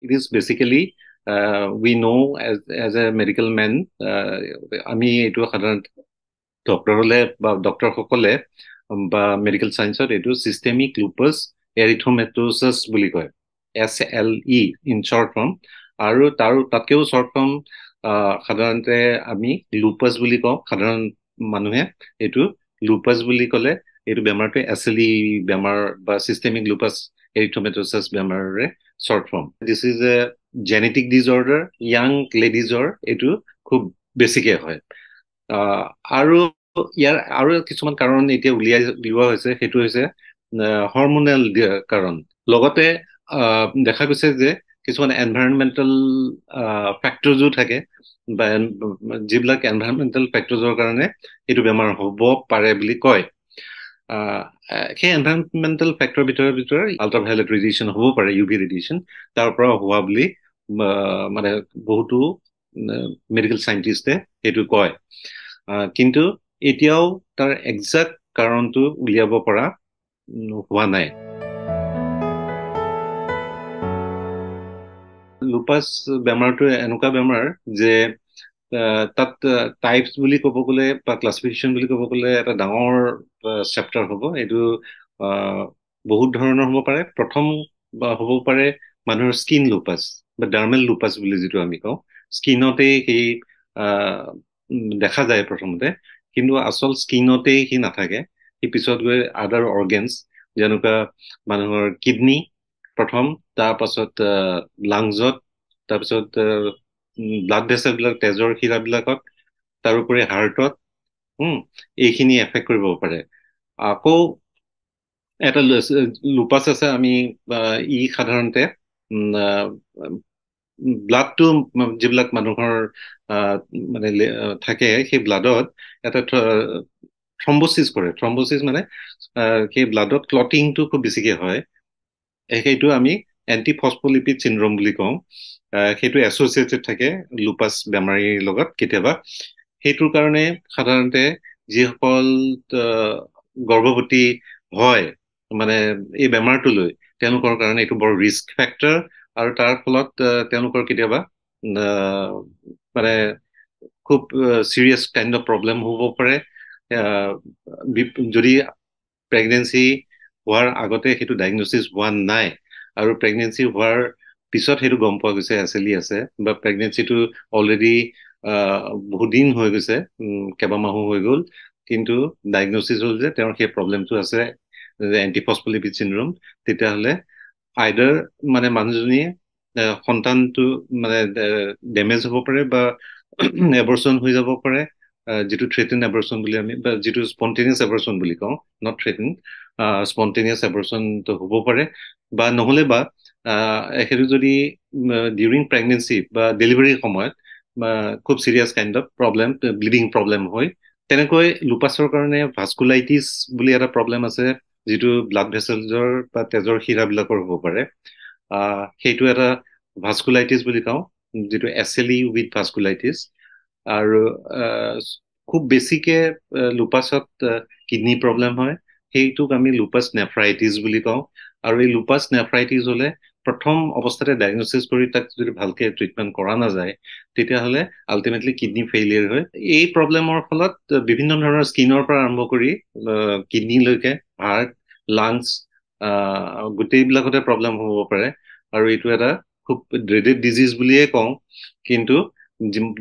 it is basically we know as a medical man আমি এইটো সাধাৰণতে ডক্টৰ হলে বা ডক্টৰ সকলে বা মেডিকেল সায়েন্সত এইটো সিস্টেমিক লুপাছ এৰিথ্ৰোমেটোছাছ বুলি কয় SLE ইন শৰ্ট ফৰ্ম আৰু তাতকেও শৰ্ট ফৰ্ম সাধাৰণতে আমি লুপাছ বুলি কওঁ সাধাৰণ মানুহে এইটো লুপাছ বুলি ক'লে এইটো বেমাৰটো SLE বেমাৰ বা সিস্টেমিক লুপাছ এৰিথ্ৰোমেটোছাছ বেমাৰৰে short form this is a genetic disorder young লেডিজৰ এইটো খুব বেছিকে হয় আৰু ইয়াৰ আৰু কিছুমান কাৰণ এতিয়া উলিওৱা হৈছে সেইটো হৈছে হৰমোনেল কাৰণ লগতে দেখা গৈছে যে কিছুমান এনভাইৰনমেন্টেল ফেক্টৰজো থাকে বা যিবিলাক এনভাইৰনমেন্টেল ফেক্টৰজৰ কাৰণে এইটো বেমাৰ হ'ব পাৰে বুলি কয় সেই এনভাইৰনমেন্টেল ফেক্টৰৰ ভিতৰত আল্ট্ৰাভায়োলেট ৰেডিয়েশ্যন হ'ব পাৰে UV ৰেডিয়েশ্যন তাৰ পৰা হোৱা বুলি মানে বহুতো মেডিকেল সায়েন্টিষ্টে এইটো কয় কিন্তু এতিয়াও তাৰ এক্সাক্ট কাৰণটো উলিয়াব পৰা হোৱা নাই লুপাছ বেমাৰটো এনেকুৱা বেমাৰ যে তাত টাইপছ বুলি ক'ব গ'লে বা ক্লাছিফিকেশ্যন বুলি ক'ব গ'লে এটা ডাঙৰ চেপ্টাৰ হ'ব এইটো বহুত ধৰণৰ হ'ব পাৰে প্ৰথম হ'ব পাৰে মানুহৰ স্কিন লুপাছ বা ডাৰ্মেল লুপাছ বুলি যিটো আমি কওঁ স্কিনতেই সেই দেখা যায় প্ৰথমতে কিন্তু আচল স্কিনতেই সি নাথাকে সি পিছত গৈ আদাৰ অৰ্গেনছ যেনেকুৱা মানুহৰ কিডনী প্ৰথম তাৰপাছত লাংছত তাৰপিছত ব্লাড ভেচেলবিলাক তেজৰ শিৰাবিলাকত তাৰোপৰি হাৰ্টত এইখিনি এফেক্ট কৰিব পাৰে আকৌ এটা লুপাছ আছে আমি ই সাধাৰণতে ব্লাডটো যিবিলাক মানুহৰ মানে থাকে সেই ব্লাডত এটা থ্ৰম্বোচিছ কৰে থ্ৰম্বোচিছ মানে সেই ব্লাডত ক্লটিংটো খুব বেছিকে হয় সেইটো আমি এণ্টিফস্ফলিপিড চিনড্ৰম বুলি কওঁ সেইটো এছ'চিয়েটেড থাকে লুপাছ বেমাৰীৰ লগত কেতিয়াবা সেইটোৰ কাৰণে সাধাৰণতে যিসকল গৰ্ভৱতী হয় মানে এই বেমাৰটো লৈ তেওঁলোকৰ কাৰণে এইটো বৰ ৰিস্ক ফেক্টৰ আৰু তাৰ ফলত তেওঁলোকৰ কেতিয়াবা মানে খুব চিৰিয়াছ কাইণ্ড অফ প্ৰব্লেম হ'ব পাৰে যদি প্ৰেগনেঞ্চি হোৱাৰ আগতে সেইটো ডায়েগনচিছ হোৱা নাই আৰু প্ৰেগনেঞ্চি হোৱাৰ পিছত সেইটো গম পোৱা গৈছে SLE আছে বা প্ৰেগনেঞ্চিটো অলৰেডি বহুত দিন হৈ গৈছে কেইবামাহো হৈ গ'ল কিন্তু ডায়েগনচিছ হ'ল যে তেওঁৰ সেই প্ৰব্লেমটো আছে এণ্টিফস্ফলিপিড চিনড্ৰম তেতিয়াহ'লে আইদাৰ মানে মানুহজনীয়ে সন্তানটো মানে ডেমেজ হ'ব পাৰে বা এবৰ্চন হৈ যাব পাৰে যিটো থ্ৰেটেন এবৰ্চন বুলি আমি বা যিটো স্পণ্টেনিয়াছ এবৰ্চন বুলি কওঁ নট থ্ৰেটেন স্পণ্টেনিয়াছ এবৰ্চনটো হ'ব পাৰে বা নহ'লে বা সেইটো যদি ডিউৰিং প্ৰেগনেঞ্চি বা ডেলিভাৰীৰ সময়ত খুব serious kind of problem bleeding problem হয় তেনেকৈ লুপাছৰ কাৰণে ভাস্কুলাইটিছ বুলি এটা প্ৰব্লেম আছে যিটো ব্লাড ভেচেলছৰ বা তেজৰ শিৰাবিলাকৰ হ'ব পাৰে সেইটো এটা ভাস্কুলাইটিছ বুলি কওঁ যিটো SLE উইথ ভাস্কুলাইটিছ আৰু খুব বেছিকে লুপাছত কিডনী প্ৰব্লেম হয় সেইটোক আমি লুপাছ নেফ্ৰাইটিছ বুলি কওঁ আৰু এই লুপাছ নেফ্ৰাইটিছ হ'লে প্ৰথম অৱস্থাতে ডায়েগনচিছ কৰি তাক যদি ভালকে ট্ৰিটমেণ্ট কৰা নাযায় তেতিয়াহ'লে আল্টিমেটলি কিডনী ফেইলিয়াৰ হয় এই প্ৰব্লেমৰ ফলত বিভিন্ন ধৰণৰ স্কিনৰ পৰা আৰম্ভ কৰি কিডনীলৈকে হাৰ্ট লাংছ গোটেইবিলাকতে প্ৰব্লেম হ'ব পাৰে আৰু এইটো এটা খুব ড্ৰেডেড ডিজিজ বুলিয়ে কওঁ কিন্তু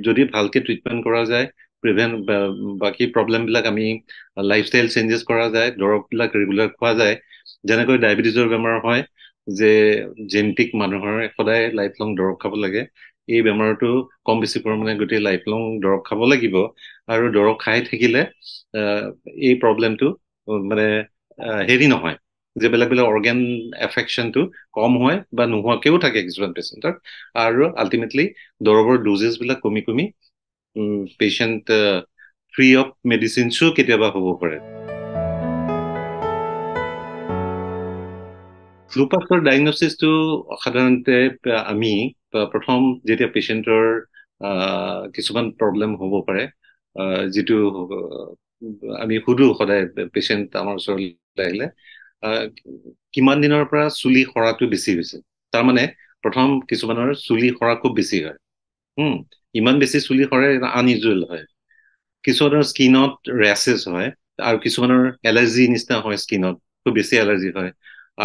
যদি ভালকে ট্ৰিটমেণ্ট কৰা যায় প্ৰিভেণ্ট বাকী প্ৰব্লেমবিলাক আমি লাইফষ্টাইল চেঞ্জেছ কৰা যায় দৰৱবিলাক ৰেগুলাৰ খোৱা যায় যেনেকৈ ডায়েবেটিছৰ বেমাৰ হয় যে জেনেটিক মানুহৰ সদায় লাইফ লং দৰৱ খাব লাগে এই বেমাৰটো কম বেছি পৰিমাণে গোটেই লাইফ লং দৰৱ খাব লাগিব আৰু দৰৱ খাই থাকিলে এই প্ৰব্লেমটো মানে হেৰি নহয় যে বেলেগ বেলেগ অৰ্গেন এফেকশ্যনটো কম হয় বা নোহোৱাকেও থাকে কিছুমান পেচেণ্টৰ আৰু আল্টিমেটলি দৰৱৰ ড'জেছবিলাক কমি কমি পেচেণ্ট ফ্ৰী অফ মেডিচিনছো কেতিয়াবা হ'ব পাৰে লুপাছৰ ডায়েগনচিছটো সাধাৰণতে আমি প্ৰথম যেতিয়া পেচেণ্টৰ কিছুমান প্ৰব্লেম হ'ব পাৰে যিটো আমি সুধো সদায় পেচেণ্ট আমাৰ ওচৰলৈ আহিলে কিমান দিনৰ পৰা চুলি সৰাটো বেছি হৈছে তাৰমানে প্ৰথম কিছুমানৰ চুলি সৰা খুব বেছি হয়। ইমান বেছি চুলি সৰে আনইউজুৱেল হয়। কিছুমানৰ স্কিনত ৰেচেছ হয়, আৰু কিছুমানৰ এলাৰ্জি নিচিনা হয়, স্কিনত খুব বেছি এলাৰ্জি হয়,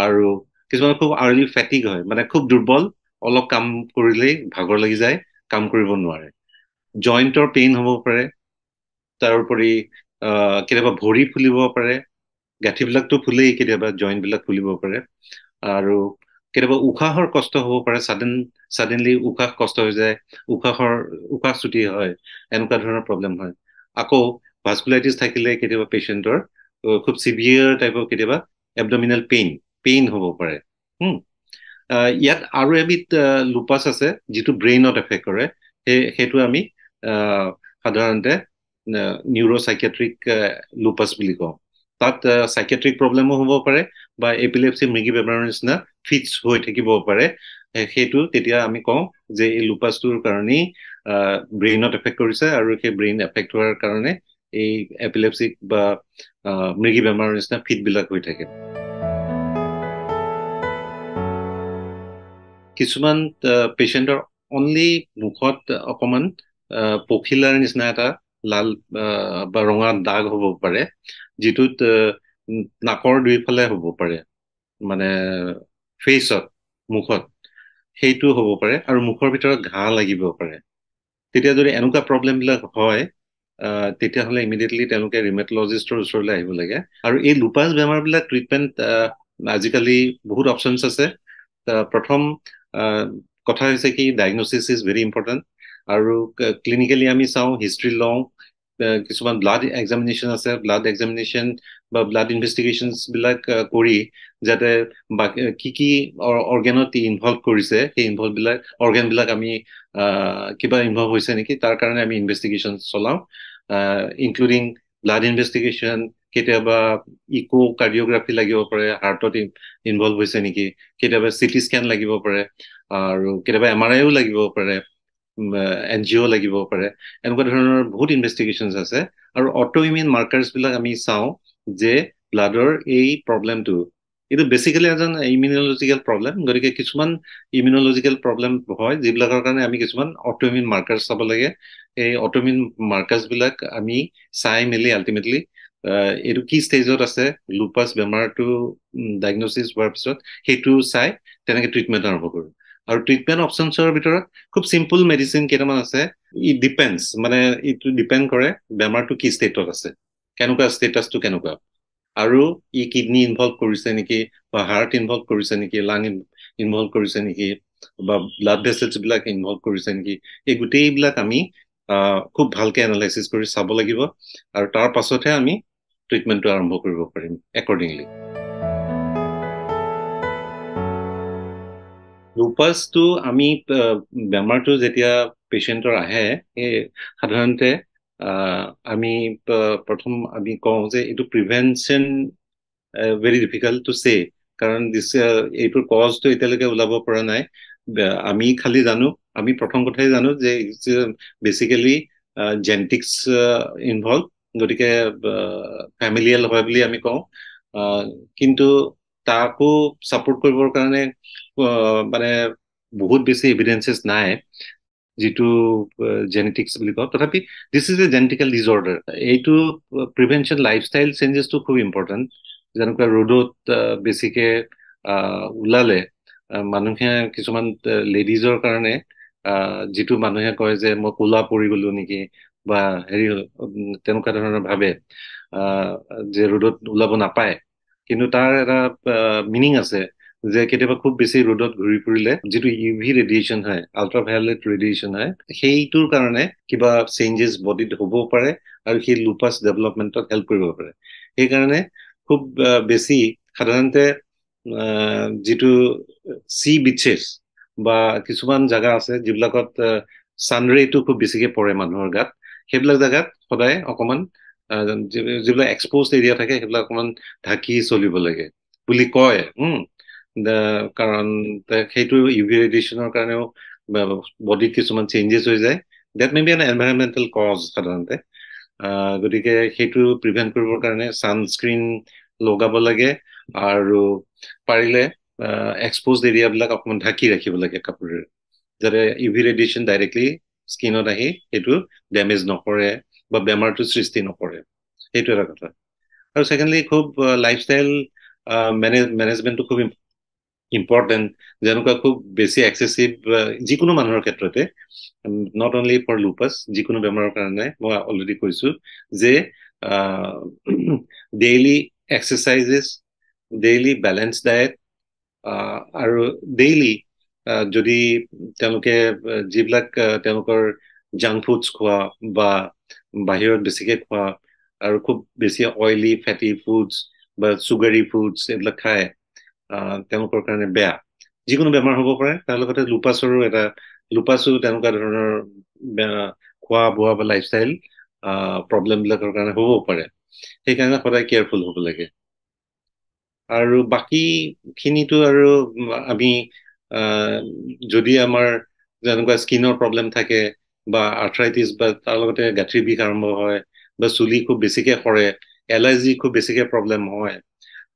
আৰু কিছুমানৰ খুব আৰ্লি ফেটিক হয়, মানে খুব দুৰ্বল, অলপ কাম কৰিলেই ভাগৰ লাগি যায়, কাম কৰিব নোৱাৰে। জইণ্টৰ পেইন হ'ব পাৰে, তাৰোপৰি কেতিয়াবা ভৰি ফুলিব পাৰে, গাঁঠিবিলাকতো ফুলেই, কেতিয়াবা জইণ্ট বিলাক ফুলিব পাৰে, আৰু কেতিয়াবা উশাহৰ কষ্ট হ'ব পাৰে, ছাডেনলি উশাহ কষ্ট হৈ যায়, উশাহ চুটি হয়, এনেকুৱা ধৰণৰ প্ৰব্লেম হয়। আকৌ ভাস্কুলাইটিছ থাকিলে কেতিয়াবা পেচেণ্টৰ খুব চিভিয়াৰ টাইপৰ কেতিয়াবা এবডমিনেল পেইন হ'ব পাৰে। ইয়াত আৰু এবিধ লুপাছ আছে যিটো ব্ৰেইনত এফেক্ট কৰে, সেইটো আমি সাধাৰণতে নিউৰ'চাইকেট্ৰিক লুপাছ বুলি কওঁ। তাত চাইকেট্ৰিক প্ৰব্লেমো হ'ব পাৰে, বা এপিলেপচি মৃগী বেমাৰৰ নিচিনা ফিটছ হৈ থাকিব পাৰে। সেইটো তেতিয়া আমি কওঁ যে এই লুপাছটোৰ কাৰণেই ব্ৰেইনত এফেক্ট কৰিছে, আৰু সেই ব্ৰেইন এফেক্ট হোৱাৰ কাৰণে এই এপিলেপচিক বা মৃগী বেমাৰৰ নিচিনা ফিটবিলাক হৈ থাকে। কিছুমান পেচেণ্টৰ অনলি মুখত অকমান পখিলাৰ নিচিনা এটা লাল বা ৰঙা দাগ হ'ব পাৰে, যিটোত নাকৰ দুইফালে হ'ব পাৰে, মানে ফেচত, মুখত সেইটো হ'ব পাৰে, আৰু মুখৰ ভিতৰত ঘাঁ লাগিব পাৰে। তেতিয়া যদি এনেকুৱা প্ৰব্লেমবিলাক হয়, তেতিয়াহ'লে ইমিডিয়েটলি তেওঁলোকে ৰিমেটলজিষ্টৰ ওচৰলৈ আহিব লাগে। আৰু এই লুপাছ বেমাৰবিলাক ট্ৰিটমেণ্ট আজিকালি বহুত অপশ্যনছ আছে। প্ৰথম কথা হৈছে কি, ডায়েগনচিছ ইজ ভেৰি ইম্পৰ্টেণ্ট, আৰু ক্লিনিকেলি আমি চাওঁ, হিষ্ট্ৰী লওঁ, কিছুমান ব্লাড এক্সামিনেশ্যন আছে, ব্লাড এক্সামিনেশ্যন বা ব্লাড ইনভেষ্টিগেশ্যনছ বিলাক কৰি, যাতে কি কি অৰ্গেনত ইনভলভ কৰিছে, সেই অৰ্গেনবিলাক আমি কিবা ইনভলভ হৈছে নেকি, তাৰ কাৰণে আমি ইনভেষ্টিগেশ্যন চলাওঁ, ইনক্লুডিং ব্লাড ইনভেষ্টিগেশ্যন, কেতিয়াবা ইকো কাৰ্ডিঅ'গ্ৰাফি লাগিব পাৰে, হাৰ্টত ইনভলভ হৈছে নেকি, কেতিয়াবা চিটি স্কেন লাগিব পাৰে, আৰু কেতিয়াবা MRIও লাগিব পাৰে, NGO লাগিব পাৰে। এনেকুৱা ধৰণৰ বহুত ইনভেষ্টিগেশ্যনছ আছে। আৰু অট'ইমিউন মাৰ্কাৰ্ছবিলাক আমি চাওঁ যে ব্লাডৰ এই প্ৰব্লেমটো, এইটো বেচিকেলি এজন ইমিউনলজিকেল প্ৰব্লেম। গতিকে কিছুমান ইমিউনলজিকেল প্ৰব্লেম হয়, যিবিলাকৰ কাৰণে আমি কিছুমান অট'ইমিউন মাৰ্কাৰ্ছ চাব লাগে। এই অট'ইমিউন মাৰ্কাৰ্ছবিলাক আমি চাই মেলি আল্টিমেটলি এইটো কি ষ্টেজত আছে, লুপাছ বেমাৰটো ডায়েগনচিছ হোৱাৰ পিছত সেইটো চাই তেনেকে ট্ৰিটমেণ্ট আৰম্ভ কৰোঁ। আৰু ট্ৰিটমেণ্ট অপশ্যনছৰ ভিতৰত খুব চিম্পল মেডিচিন কেইটামান আছে। ইট ডিপেণ্ডছ, মানে এইটো ডিপেণ্ড কৰে বেমাৰটো কি ষ্টেটত আছে, কেনেকুৱা ষ্টেটাছটো কেনেকুৱা, আৰু ই কিডনী ইনভলভ কৰিছে নেকি, বা হাৰ্ট ইনভলভ কৰিছে নেকি, লাং ইনভলভ কৰিছে নেকি, বা ব্লাড ভেছেলছ বিলাক ইনভলভ কৰিছে নেকি, এই গোটেইবিলাক আমি খুব ভালকে এনালাইচিছ কৰি চাব লাগিব, আৰু তাৰ পাছতহে আমি ট্ৰিটমেণ্টটো আৰম্ভ কৰিব পাৰিম একৰ্ডিংলি। লুপাছটো আমি বেমাৰটো যেতিয়া পেচেণ্টৰ আহে, সাধাৰণতে আমি প্ৰথম আমি কওঁ যে এইটো প্ৰিভেনশ্যন ভেৰি ডিফিকাল্ট টু চে, কাৰণ এইটোৰ কজটো এতিয়ালৈকে ওলাব পৰা নাই। আমি খালি জানো, আমি প্ৰথম কথাই জানো যে বেচিকেলি জেনেটিক্স ইনভলভ, গতিকে ফেমিলিয়েল হয় বুলি আমি কওঁ। কিন্তু তাকো ছাপোৰ্ট কৰিবৰ কাৰণে মানে বহুত বেছি এভিডেন্সেছ নাই, যিটো জেনেটিক্স বুলি কওঁ। তথাপি this is a genetical disorder. এইটো প্ৰিভেনশ্যন লাইফষ্টাইল চেঞ্জেছটো খুব ইম্পৰ্টেণ্ট। যেনেকুৱা ৰ'দত বেছিকে ওলালে মানুহে, কিছুমান লেডিজৰ কাৰণে যিটো মানুহে কয় যে মই ক'লা পৰি গলো নেকি, বা হেৰি তেনেকুৱা ধৰণৰ ভাবে যে ৰ'দত ওলাব নাপায়। কিন্তু তাৰ এটা মিনিং আছে যে কেতিয়াবা খুব বেছি ৰ'দত ঘূৰি ফুৰিলে যিটো UV ৰেডিয়েশ্যন হয়, আল্ট্ৰাভায়লেট ৰেডিয়েশ্যন হয়, সেইটোৰ কাৰণে কিবা চেঞ্জেছ বডিত হ'ব পাৰে, আৰু সেই লুপাছ ডেভেলপমেণ্টত হেল্প কৰিব পাৰে। সেইকাৰণে খুব বেছি সাধাৰণতে যিটো চি বিচেছ বা কিছুমান জেগা আছে যিবিলাকত ছানৰেটো খুব বেছিকে পৰে মানুহৰ গাত, সেইবিলাক জেগাত সদায় অকমান যিবিলাক এক্সপ'জ এৰিয়া থাকে সেইবিলাক অকমান ঢাকি চলিব লাগে বুলি কয়। কাৰণ সেইটো UV ৰেডিয়েশ্যনৰ কাৰণেও বডিত কিছুমান চেঞ্জেছ হৈ যায়। That may be an environmental cause সাধাৰণতে। গতিকে সেইটো প্ৰিভেণ্ট কৰিবৰ কাৰণে ছানস্ক্ৰীন লগাব লাগে, আৰু পাৰিলে এক্সপ'জড এৰিয়াবিলাক অকণমান ঢাকি ৰাখিব লাগে কাপোৰেৰে, যাতে ইউভি ৰেডিয়েশ্যন ডাইৰেক্টলি স্কিনত আহি সেইটো ডেমেজ নকৰে বা বেমাৰটো সৃষ্টি নকৰে। সেইটো এটা কথা। আৰু ছেকেণ্ডলি খুব লাইফষ্টাইল মেনেজমেণ্টটো খুব ইম্পৰ্টেণ্ট, যেনেকুৱা খুব বেছি এক্সেচিভ যিকোনো মানুহৰ ক্ষেত্ৰতে, নট অনলি ফৰ লুপাছ, যিকোনো বেমাৰৰ কাৰণে মই অলৰেডি কৈছো যে ডেইলি এক্সাৰচাইজেছ, ডেইলি বেলেঞ্চ ডায়েট, আৰু ডেইলি যদি তেওঁলোকে যিবিলাক তেওঁলোকৰ জাংক ফুডছ খোৱা বা বাহিৰত বেছিকে খোৱা আৰু খুব বেছি অইলি ফেটি ফুডছ বা চুগাৰী ফুডছ এইবিলাক খায়, তেওঁলোকৰ কাৰণে বেয়া, যিকোনো বেমাৰ হ'ব পাৰে। তাৰ লগতে লুপাছো তেনেকুৱা ধৰণৰ খোৱা বোৱা বা লাইফষ্টাইল প্ৰব্লেমবিলাকৰ কাৰণে হ'বও পাৰে। সেইকাৰণে সদায় কেয়াৰফুল হ'ব লাগে। আৰু বাকীখিনিতো আৰু আমি যদি আমাৰ যেনেকুৱা স্কিনৰ প্ৰব্লেম থাকে বা আৰ্থৰাইটিছ বা তাৰ লগতে গাঁঠিৰ বিষ আৰম্ভ হয় বা চুলি খুব বেছিকে সৰে, এলাৰ্জি খুব বেছিকে প্ৰব্লেম হয়,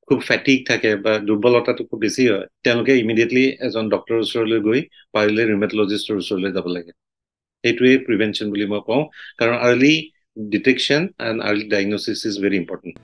খুব ফেটিক থাকে বা দুৰ্বলতাটো খুব বেছি হয়, তেওঁলোকে ইমিডিয়েটলি এজন ডক্টৰৰ ওচৰলৈ গৈ পাৰিলে ৰিমেটলজিষ্টৰ ওচৰলৈ যাব লাগে। সেইটোৱে প্ৰিভেনশ্যন বুলি মই কওঁ, কাৰণ early detection and early diagnosis is very important.